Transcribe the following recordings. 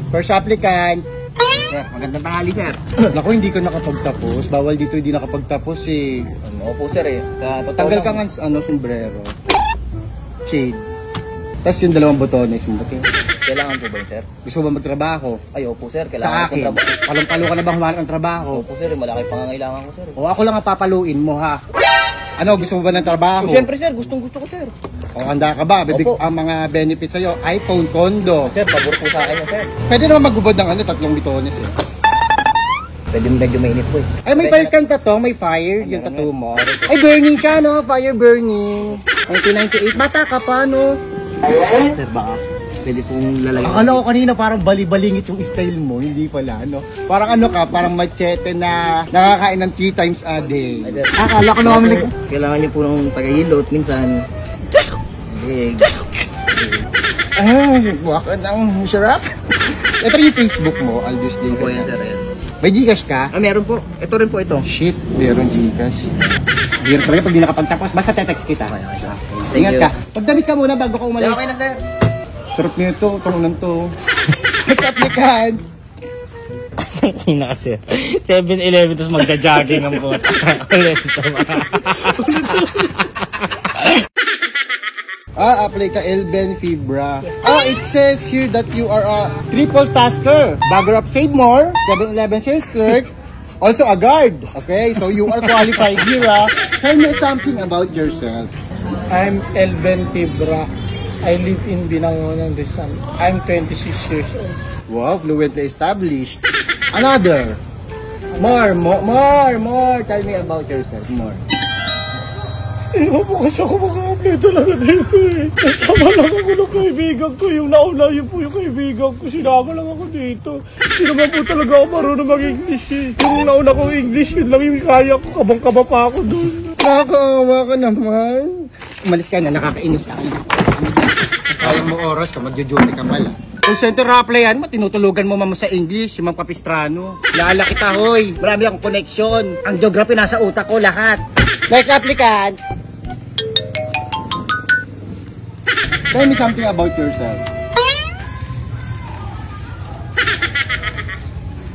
First applicant. Sir, magandang tanghali, sir. Naku, hindi ko nakapagtapos. Bawal dito hindi nakapagtapos eh. Opo, sir eh. Tanggal ka nga sombrero. Shades. Tapos yung dalawang botones mo. Okay. Kailangan po ba yun, sir? Gusto mo ba magtrabaho? Ay, opo, sir. Sa Kailangan akin. po trabaho. Palong-palo ka na ba humanap ng trabaho? Opo, sir. Malaki pangangailangan ko, sir. O ako lang ang papaluin mo ha. Ano, gusto mo ba ng trabaho? Siyempre, sir. Gustong-gusto ko, sir. O handa ka ba? Opo. Ang mga benefits sa'yo, iPhone, condo. Sir, pabor po sa akin yun, sir. Pwede naman magbubod ng 3 bitones eh. Pwede medyo mainit po eh. Ay, may fire kang tattoo, may fire yung tattoo mo. Ay, burning siya, no? Fire burning. 1998. Bata ka pa, no? Sir, baka pwede pong lalagyan. Akala ko kanina parang bali-balingit yung style mo. Hindi pala, no? Parang ano ka, parang machete na nakakain ng 3 times a day. Akala ko naman. Kailangan niyo po ng tagahilot minsan. Big. Buwak ka ng sarap. Ito yung Facebook mo, Aldous J. Opo yan, sir. May Gcash ka? Ah, meron po. Ito rin po ito. Shit, meron Gcash. Meron talaga pag di nakapagtapos, basta text kita. Okay. Ingat ka. Pagdamit ka muna bago ka umalis. Okay na, sir. Sarap nito, turunan to. Next applicant. Hina kasi. 7-Eleven tapos magja-jogging ang buhat. Apply ka Elben Fibra. It says here that you are a triple tasker. Bagger up, save more. 7-Eleven sales clerk. Also a guard. Okay, so you are qualified here. Tell me something about yourself. I'm Elben Fibra. I live in Binangonan, Rizal. I'm 26 years old. Wow, fluently established. Another. More. Tell me about yourself. More. Iba po kasi ako mag-apply talaga dito eh. Kasama lang ako ng kaibigan ko. Yung nauna yun po yung kaibigan ko. Sinama lang ako dito. Hindi naman po talaga ako marunong mag-English eh. Yung nauna kong English, yun lang yung kaya ko. Kabang-kaba pa ako doon. Nakakaawa ka naman. Umalis ka na, nakakainis ka. Sayang mo oras ka, magjo-duty ka pala. Kung center apply yan, tinutulugan mo mama sa English, yung mga Capistrano. Lala kita, hoy. Marami akong connection. Ang geography nasa utak ko, lahat. Next applicant. Tell me something about yourself.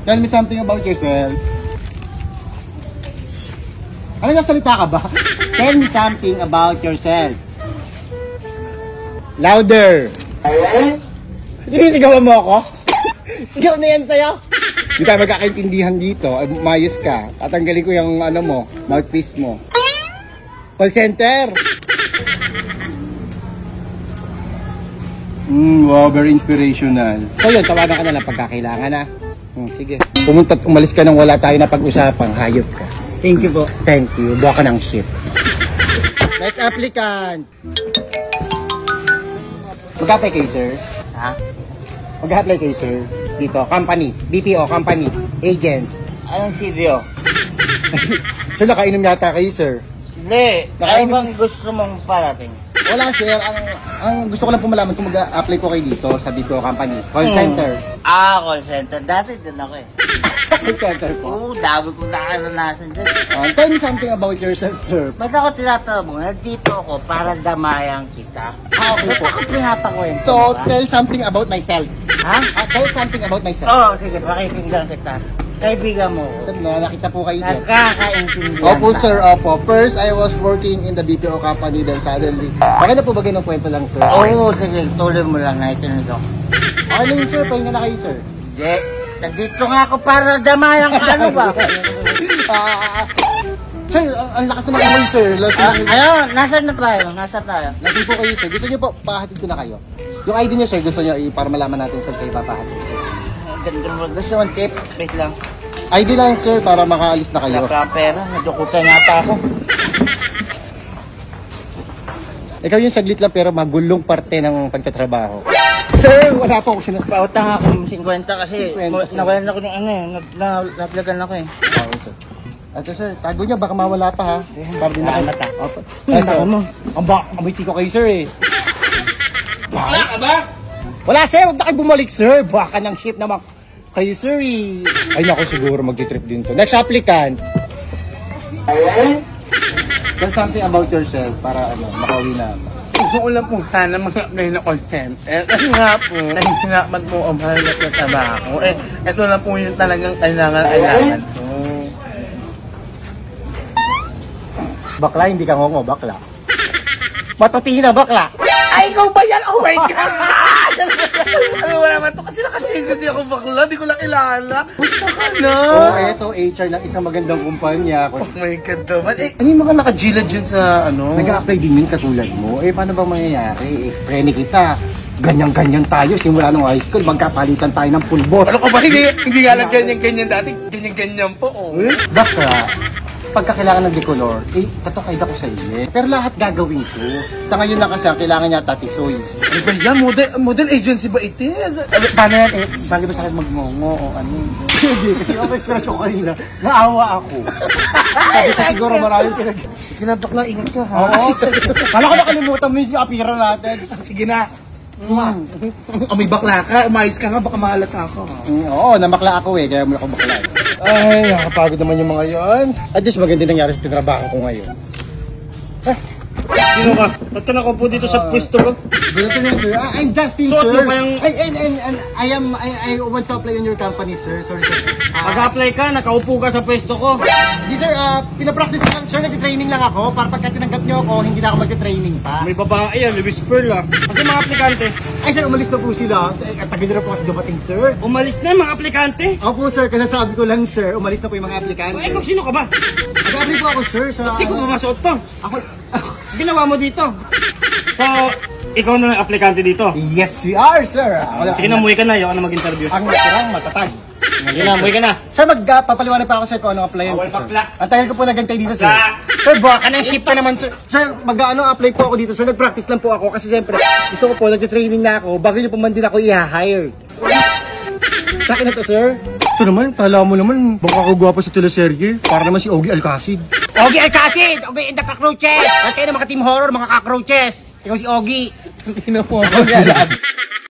Tell me something about yourself. Ano nasalita ka ba? Tell me something about yourself. Louder. Sinisigawan mo ako? Sigaw na yan sa'yo. Hindi tayo magkakaintindihan dito. Mayos ka. Tatanggalin ko yung mouthpiece mo. Call center. Wow, very inspirational. So yun, tawagan ka na lang pagkakailangan na. Sige. Pumunta at umalis ka nang wala tayo na pag-usapang. Hayop ka. Thank you po. Thank you. Buha ka ng ship. Next applicant. Mag-apply kayo, sir? Ha? Mag-apply kayo, sir? Dito, company. BPO, company. Agent. Anong CDO? Sir, nakainom yata kayo, sir? Hindi. Ano bang gusto mong parating? Wala, sir. Ang gusto ko lang po malaman kung mag-apply po kayo dito sa BPO company. Call center. Call center. Dati din ako eh. Call center po. Oo, dami kong nakaranasan dyan. Tell me something about yourself, sir. Ba't ako tinatanong mo? Nandito ako para damayan kita. Okay Ba't po. ako pinapakwento? So, tell something about myself. Ha? Tell something about myself. Oo, sige. Pakikinggan kita. Kaibigan mo. Sir, nakita po kayo, sir. Nagkakaintindihan. Opo, sir. Opo. First, I was working in the BPO company. Then suddenly, bakit na po ba ganun kwento lang, sir? Oo, sige. Tuloy mo lang. Naitinig ako. Okay na yun, sir. Pahinga na kayo, sir. Hindi. Nandito nga ako para damayan ka. Ano ba? Sir, ang lakas naman kayo, sir. Ayun, nasaan na tayo? Nasaan tayo? Nasaan po kayo, sir? Gusto niyo po, pahatid ko na kayo. Yung ID niyo, sir, gusto niyo para malaman natin saan kayo papahatid. Ganda mo. Gusto mong tip? Wait lang. ID lang, sir, para makaalis na kayo. Nakapera. Nadukutan nga pa ako. Ikaw yung saglit lang pero magulong parte ng pagtatrabaho. Sir, wala po ako sinunod. Pautang ako 50 kasi 50, nawalan ako ng natlagan ako eh. Okay, sir. Ito, sir, tago niya, baka mawala pa ha. Para din na kayo. Mata. Opo. Ay, sir, ang ko kayo, sir eh. Bakla ka ba? Wala, sir, huwag na kayo bumalik, sir. Baka ng ship naman kayo, sir eh. Ay, naku, siguro magti-trip din to. Next applicant. Tell something about yourself para makauwi na. gusto ko lang po sana mag-apply na call center. Kasi nga po, nahihirapan po ang hanap ng trabaho. Ito lang po yung talagang kailangan po. Bakla, hindi ka ngongo, bakla. Matutina, bakla. Ay, ikaw ba yan? Oh my God! Ano ba naman to? Kasi nakashade kasi ako bakla. Di ko lang kilala. Gusto ka na? Oh, eto, HR ng isang magandang kumpanya. Oh my God naman. Ano yung mga naka-gila dyan sa ano? Nag-a-apply din yun katulad mo. Paano ba mangyayari? Prene kita. Ganyan-ganyan tayo. Simula nung high school, magkapalitan tayo ng pulbos. Ano ka ba? Hindi nga lang ganyan-ganyan dati. Ganyan-ganyan po. Oh. Bakla, pagka kailangan ng decolor, tatokay ako sa iyo. Pero lahat gagawin ko. Sa ngayon lang kasi, ang kailangan niya tatisoy. Ano ba yan? Model agency ba ito? Paano yan? Bagay ba sa akin magngongo o ano? Hindi, kasi ako express ko kanina. Naawa ako. Sabi ko siguro maraming pinag... Sige na, bakla. Ingat ka ha. Oo. Kala ko nakalimutan mo yung apira natin. Sige na. May bakla ka. Umayos ka nga. Baka mahalata ako. Oo, namakla ako kaya mo ako bakla. Ay, nakapagod naman yung mga yon. At least maganda nangyari sa trabaho ko ngayon. Sino ka? Ba't ka nakaupo dito sa pwesto ko? Good afternoon, sir. I'm Justin, Suot sir. mo pa yung- I want to apply on your company, sir. Sorry, sir. Mag-apply ka, nakaupo ka sa pwesto ko. Di, sir. Pinapractice ko lang, sir. Nag-training lang ako. Para pagka tinanggap niyo ako, hindi na ako mag-training pa. May babae yan, whisper lang. Kasi mga aplikante, Ay, sir, umalis na po sila. Tagal na po kasi dumating, sir. umalis na yung mga aplikante. Opo, sir. Kasi sabi ko lang, sir, umalis na po yung mga aplikante. Ay, kung sino ka ba? Nag-apply po ako, sir, sa... Hindi ko mamasuot to. Ako... Ginawa mo dito. So, ikaw na ang aplikante dito. Yes, we are, sir. Sige na, umuwi ka na. Ayaw ka na mag-interview. Ang natirang matatag. Sige na, umuwi ka na. Sir, magpapaliwanag pa ako sir kung anong applyan ko, Bawal sir. bakla. Ang tagal ko po nagantay dito, sir. Bakla. Sir, baka ng ship pa naman, sir. Sir, apply po ako dito, sir. Nag-practice lang po ako kasi siyempre, gusto ko po, nag-training na ako. Bago nyo po man din ako i-hire. Sa akin na to, sir. Ito naman, tala mo naman, baka ako gwapo sa teleserye. Para naman si Ogie Alcacid. Ogie Alcacid! Ogie and the Cockroaches! At kayo na mga team horror, mga cockroaches. Ikaw si Ogie. Hindi na po ako.